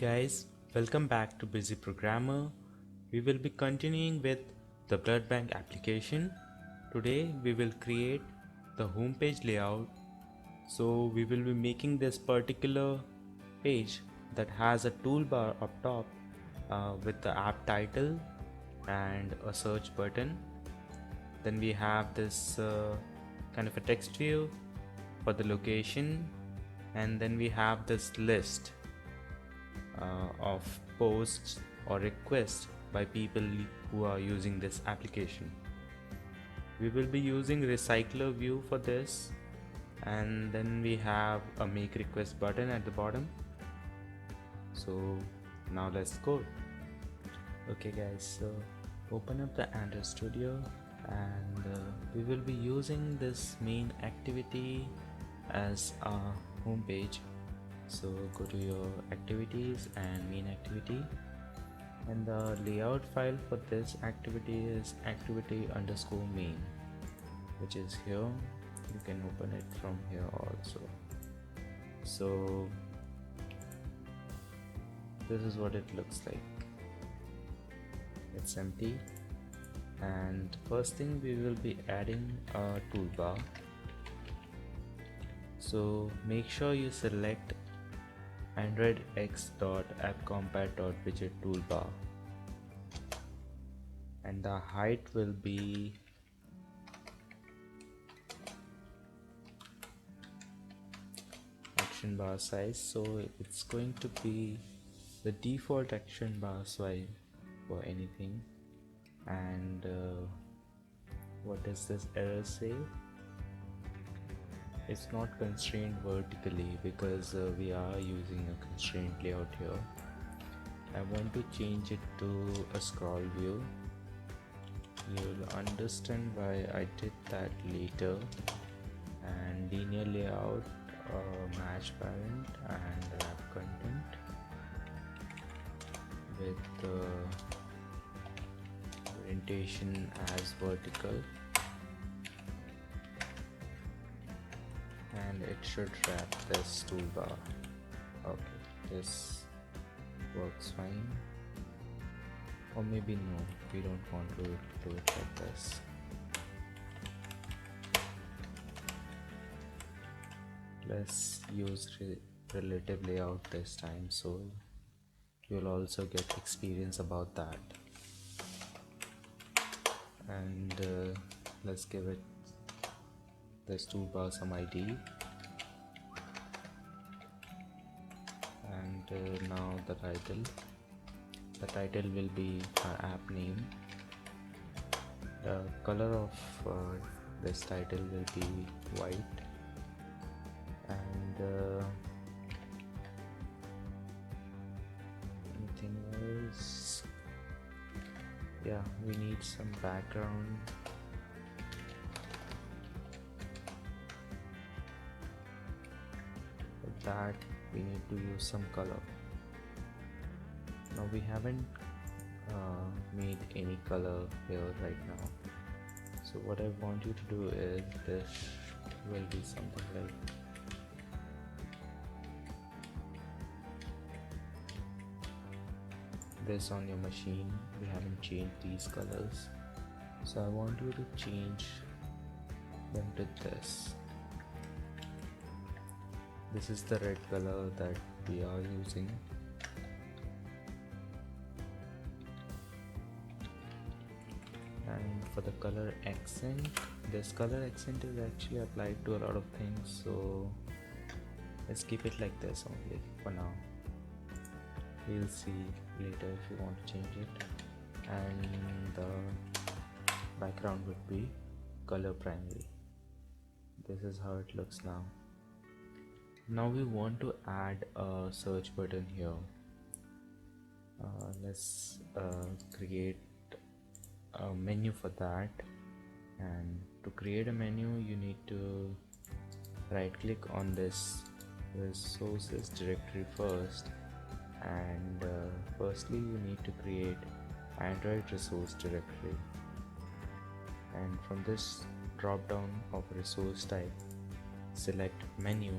guys, welcome back to Busy Programmer. We will be continuing with the blood bank application. Today we will create the homepage layout. So we will be making this particular page that has a toolbar up top with the app title and a search button. Then we have this kind of a text view for the location, and then we have this list of posts or requests by people who are using this application. We will be using RecyclerView for this, and then we have a make request button at the bottom. So now let's code. Okay guys, so open up the Android Studio, and we will be using this main activity as our home page. So go to your activities and main activity, and the layout file for this activity is activity_main, which is here. You can open it from here also. So this is what it looks like. It's empty, and first thing we will be adding a toolbar. So make sure you select Android x.appcompat.widget toolbar, and the height will be action bar size, so it's going to be the default action bar size for anything. And what does this error say? It's not constrained vertically because we are using a constraint layout here. I want to change it to a scroll view. You'll understand why I did that later. And linear layout, match parent and wrap content with the orientation as vertical. And it should wrap this toolbar. Okay, this works fine. Or maybe no, we don't want to do it like this. Let's use relative layout this time, so you'll also get experience about that. And let's give it this toolbar some ID, and now the title will be our app name. The color of this title will be white, and anything else? Yeah, we need some background. That we need to use some color. Now we haven't made any color here right now, so what I want you to do is this will be something like this on your machine. We haven't changed these colors, so I want you to change them to this. This is the red color that we are using. And for the color accent, this color accent is actually applied to a lot of things, so let's keep it like this only for now. We'll see later if you want to change it. And the background would be color primary. This is how it looks now. Now we want to add a search button here. Let's create a menu for that. And to create a menu, you need to right click on this resources directory first, and firstly you need to create Android resource directory, and from this drop down of resource type select menu,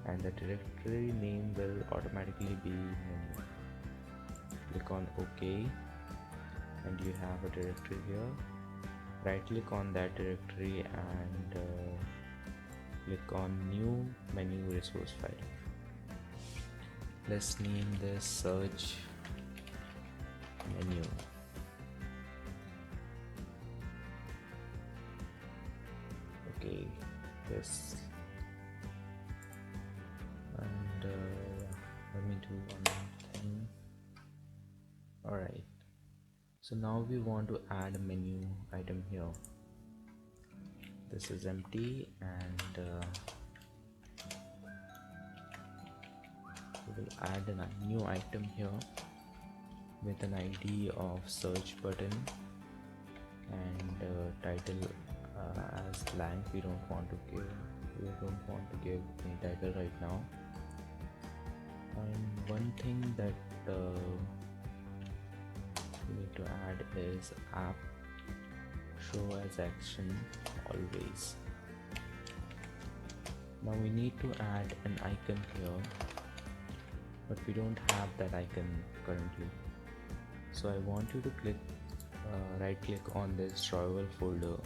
and the directory name will automatically be menu. click on OK, and you have a directory here. Right click on that directory and click on new menu resource file. Let's name this search menu. Okay, this, and let me do one thing. Alright, so now we want to add a menu item here. This is empty, and we will add a new item here with an ID of search button and title as blank. We don't want to give any title right now. And one thing that we need to add is app show as action always. Now we need to add an icon here, but we don't have that icon currently. So I want you to click right click on this drawable folder,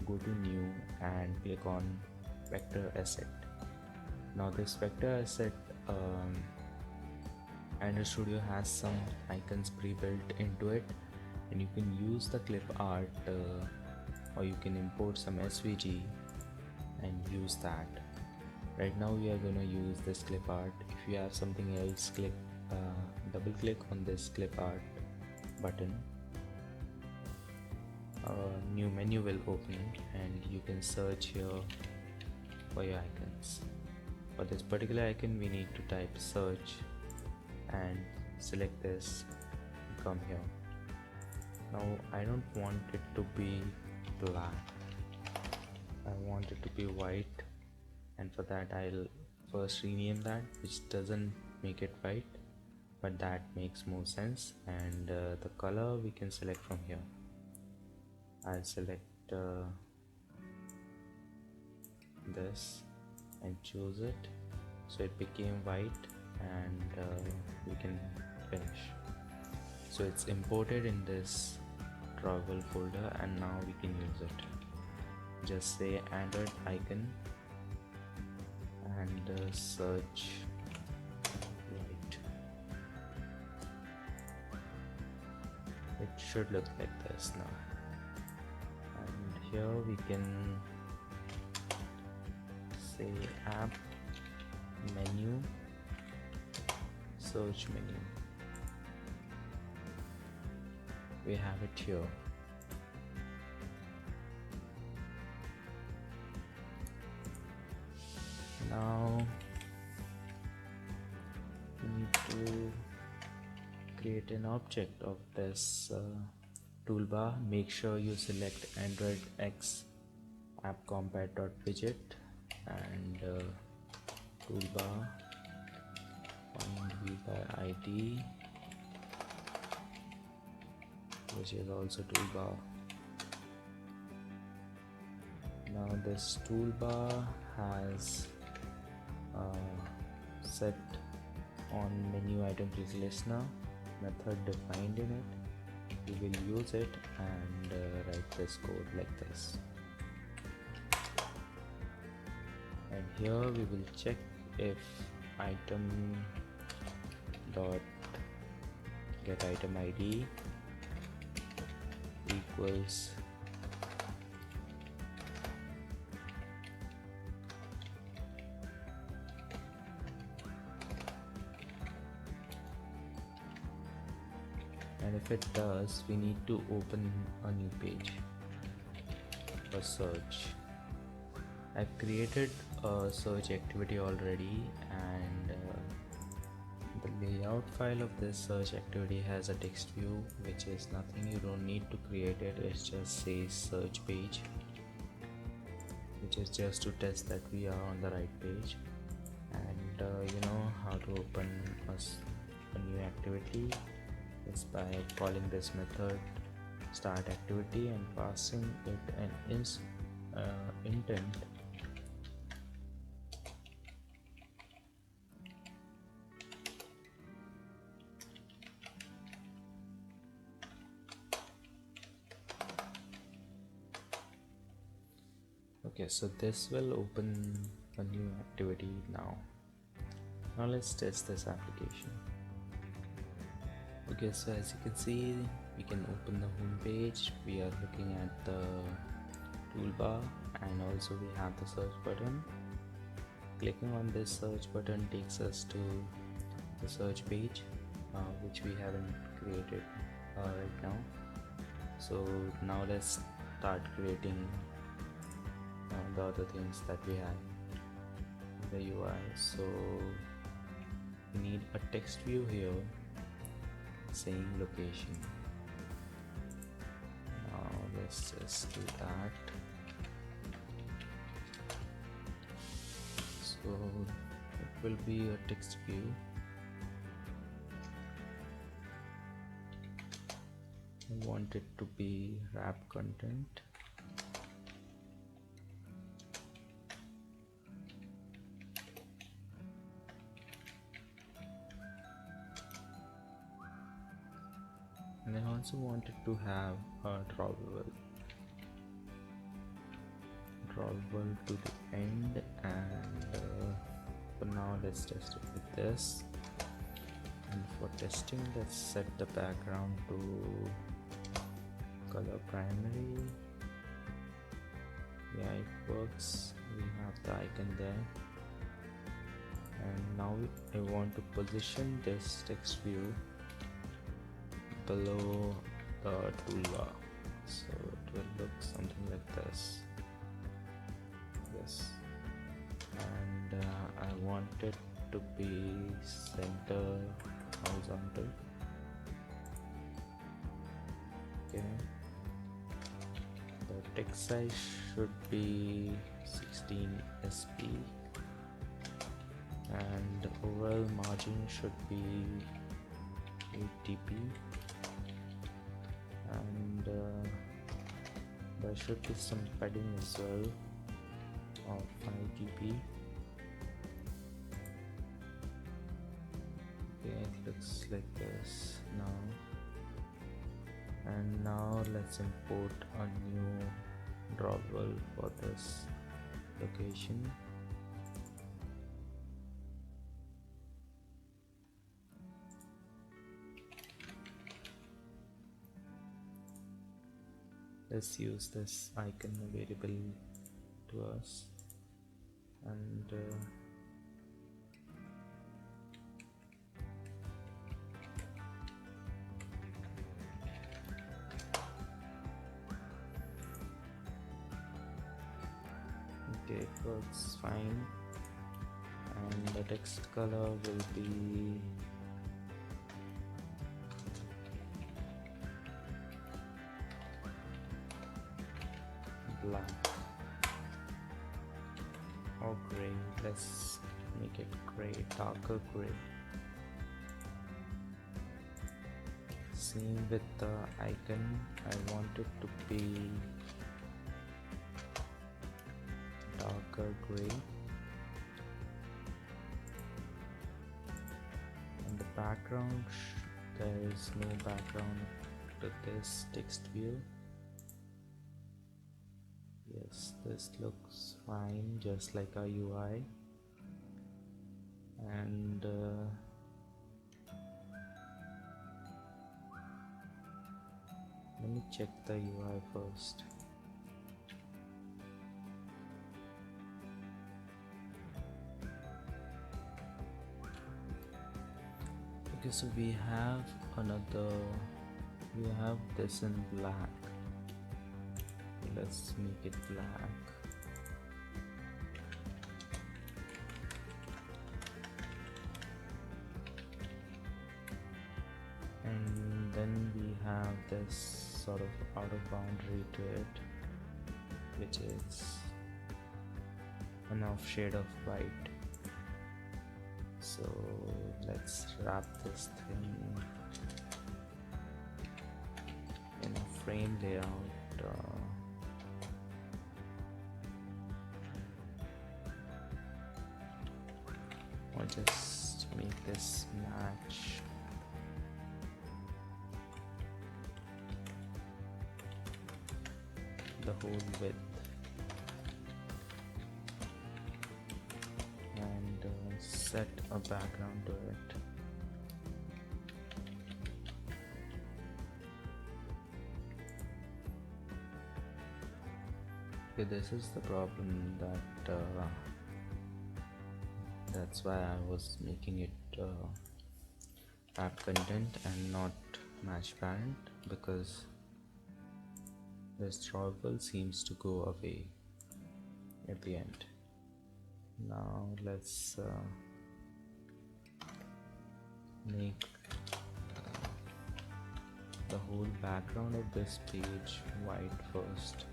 go to new and click on vector asset. Now this vector asset, Android Studio has some icons pre-built into it, and you can use the clip art or you can import some SVG and use that. Right now we are going to use this clip art. If you have something else, double click on this clip art button. A new menu will open and you can search here for your icons. For this particular icon we need to type search and select this, come here. Now I don't want it to be black, I want it to be white, and for that I'll first rename that, which doesn't make it white, but that makes more sense. And the color we can select from here. I'll select this and choose it, so it became white, and we can finish. So it's imported in this drawable folder, and now we can use it. Just say Android icon and search white. It should look like this now. And here we can say app menu search menu. We have it here. Now we need to create an object of this toolbar. Make sure you select Android X app.compat.widget and toolbar, find view by ID, which is also toolbar. Now this toolbar has set on menu item listener method defined in it. We will use it and write this code like this. And here we will check if item dot get item ID equals and if it does, we need to open a new page for search. I've created a search activity already, and the layout file of this search activity has a text view, which is nothing, you don't need to create it, it just says search page, which is just to test that we are on the right page. And you know how to open a new activity is by calling this method start activity and passing it an intent Okay, so this will open a new activity now. Now let's test this application. Okay, so as you can see, we can open the home page. We are looking at the toolbar, and also we have the search button. Clicking on this search button takes us to the search page, which we haven't created right now. So now let's start creating the other things that we have in the UI. So we need a text view here saying location. Now let's just do that. So it will be a text view. I want it to be wrap content. And I also wanted to have a drawable to the end, and for now let's test it with this. And for testing, let's set the background to color primary. Yeah, it works. We have the icon there. And now I want to position this text view below the toolbar, so it will look something like this. Yes, and I want it to be center horizontal. Okay, the text size should be 16 sp, and overall margin should be 8 dp, and there should be some padding as well of 5 dp. Okay, it looks like this now. And now let's import a new drawable for this location. Let's use this icon available to us, and okay, it works fine. And the text color will be black or gray. Let's make it gray, darker gray. Same with the icon, I want it to be darker gray. And the background, there is no background to this text view. Yes, this looks fine, just like our UI. And let me check the UI first. Okay, so we have this in black. Let's make it black. And then we have this sort of outer boundary to it, which is enough shade of white. So let's wrap this thing in a frame layout. Or just make this match the whole width. set a background to it. Okay, this is the problem that's why I was making it app content and not match parent, because this toggle seems to go away at the end. Now let's make the whole background of this page white first.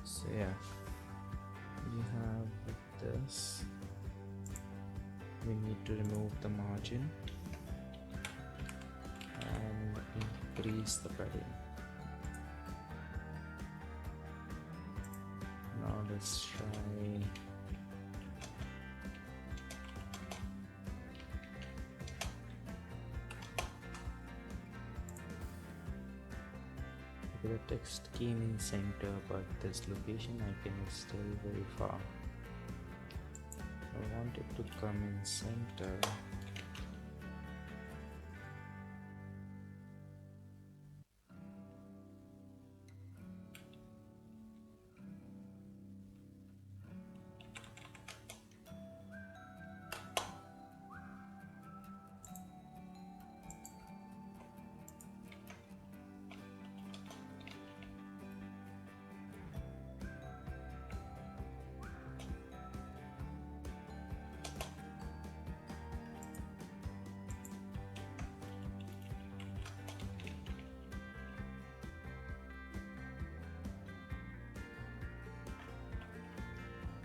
So yeah, we have this. We need to remove the margin and increase the padding. Now let's try the text came in center, but this location icon is still very far. I want it to come in center.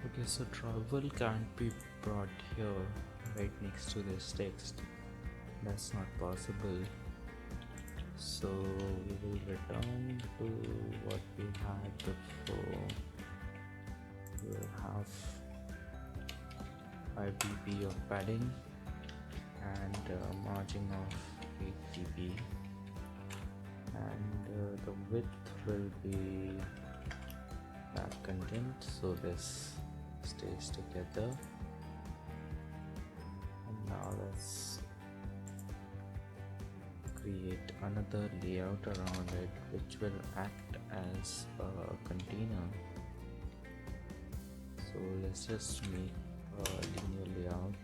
Okay, so travel can't be brought here right next to this text. That's not possible. So we will return to what we had before. We'll have 5 dB of padding and margin of 8 dB, and the width will be that content, so this stays together. And now let's create another layout around it which will act as a container. So let's just make a linear layout.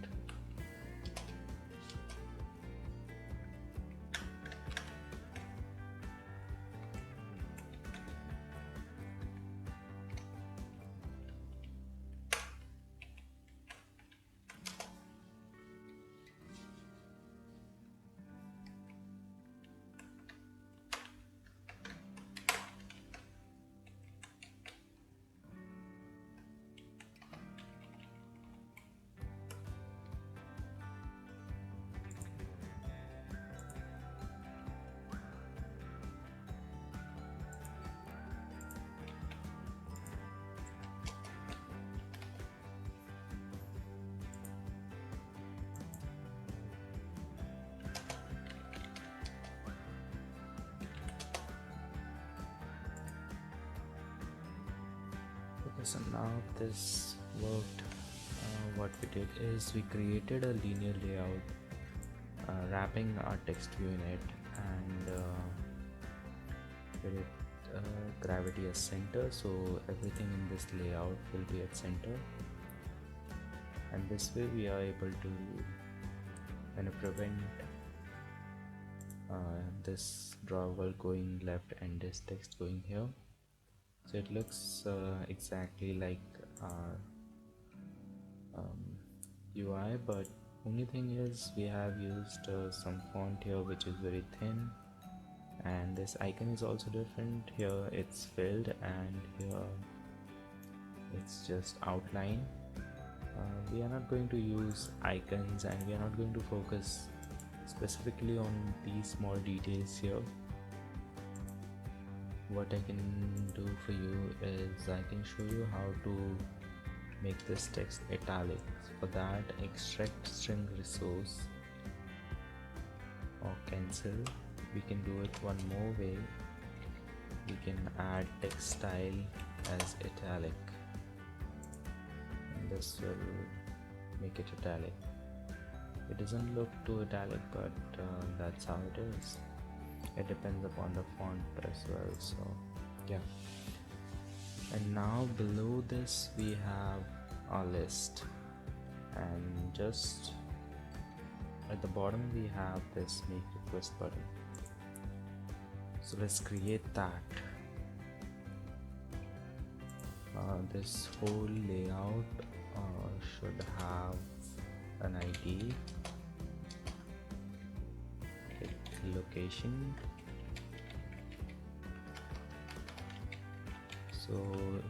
So now this worked. What we did is we created a linear layout wrapping our text view in it, and we did gravity as center, so everything in this layout will be at center, and this way we are able to prevent this drawable going left and this text going here. So it looks exactly like our UI, but only thing is we have used some font here which is very thin, and this icon is also different. Here it's filled and here it's just outline. We are not going to use icons, and we are not going to focus specifically on these small details here. What I can do for you is I can show you how to make this text italic. For that, extract string resource or cancel. We can do it one more way. We can add text style as italic. this will make it italic. It doesn't look too italic, but that's how it is. It depends upon the font as well. So yeah, and now below this we have our list, and just at the bottom we have this make request button. So let's create that. This whole layout should have an ID, location, so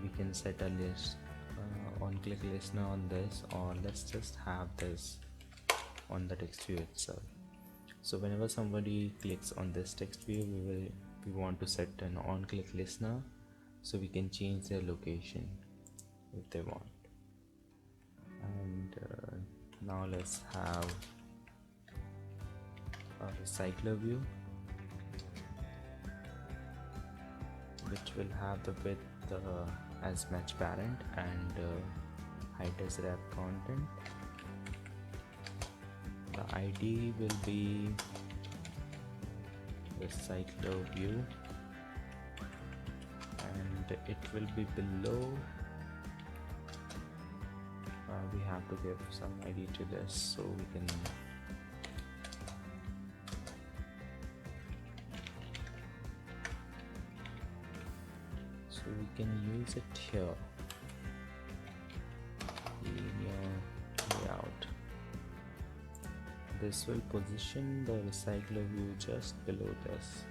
we can set a list on click listener on this, or let's just have this on the text view itself. So whenever somebody clicks on this text view, we want to set an on click listener, so we can change their location if they want. And now let's have a recycler view, which will have the width as match parent and height as wrap content. The ID will be RecyclerView, and it will be below. We have to give some ID to this, so we can use it here. Linear layout. This will position the recycler view just below this.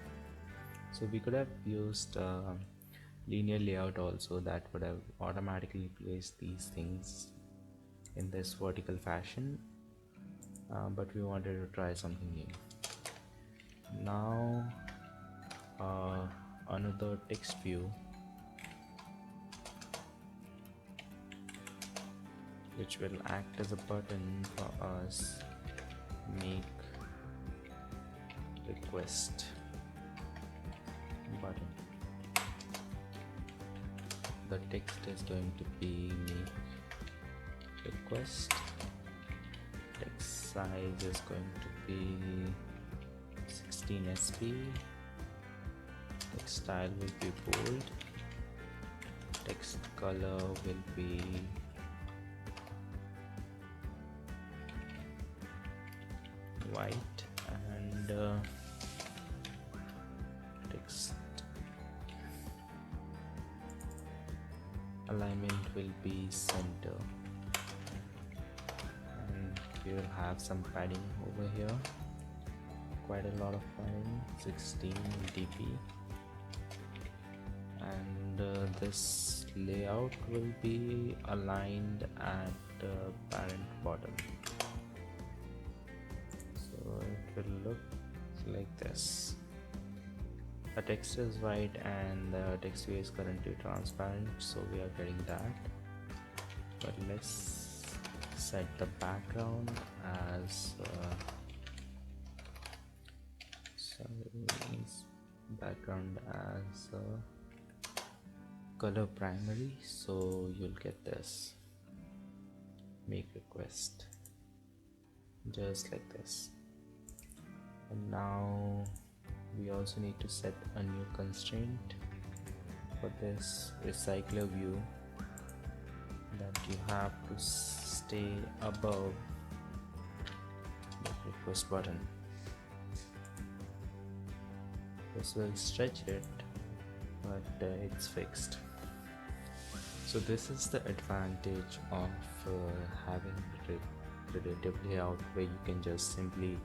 So we could have used linear layout also, that would have automatically placed these things in this vertical fashion, but we wanted to try something new. Now another text view, which will act as a button for us. Make request button. The text is going to be make request. Text size is going to be 16 sp. Text style will be bold. Text color will be white, and text alignment will be center, and we will have some padding over here, quite a lot of padding, 16 dp, and this layout will be aligned at parent bottom. It will look like this. The text is white and the text view is currently transparent, so we are getting that. But let's set the background as color primary, so you'll get this make request just like this. And now we also need to set a new constraint for this recycler view, that you have to stay above the request button. This will stretch it, but it's fixed. So this is the advantage of having relative layout, where you can just simply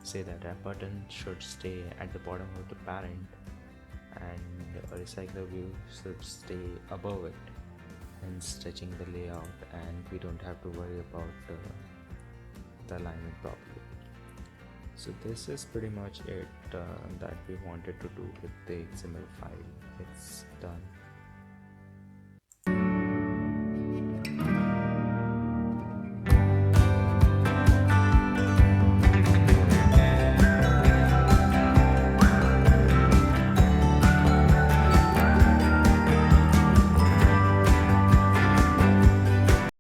say that a button should stay at the bottom of the parent and a recycler view should stay above it, and stretching the layout, and we don't have to worry about the alignment properly. So this is pretty much it that we wanted to do with the XML file. It's done.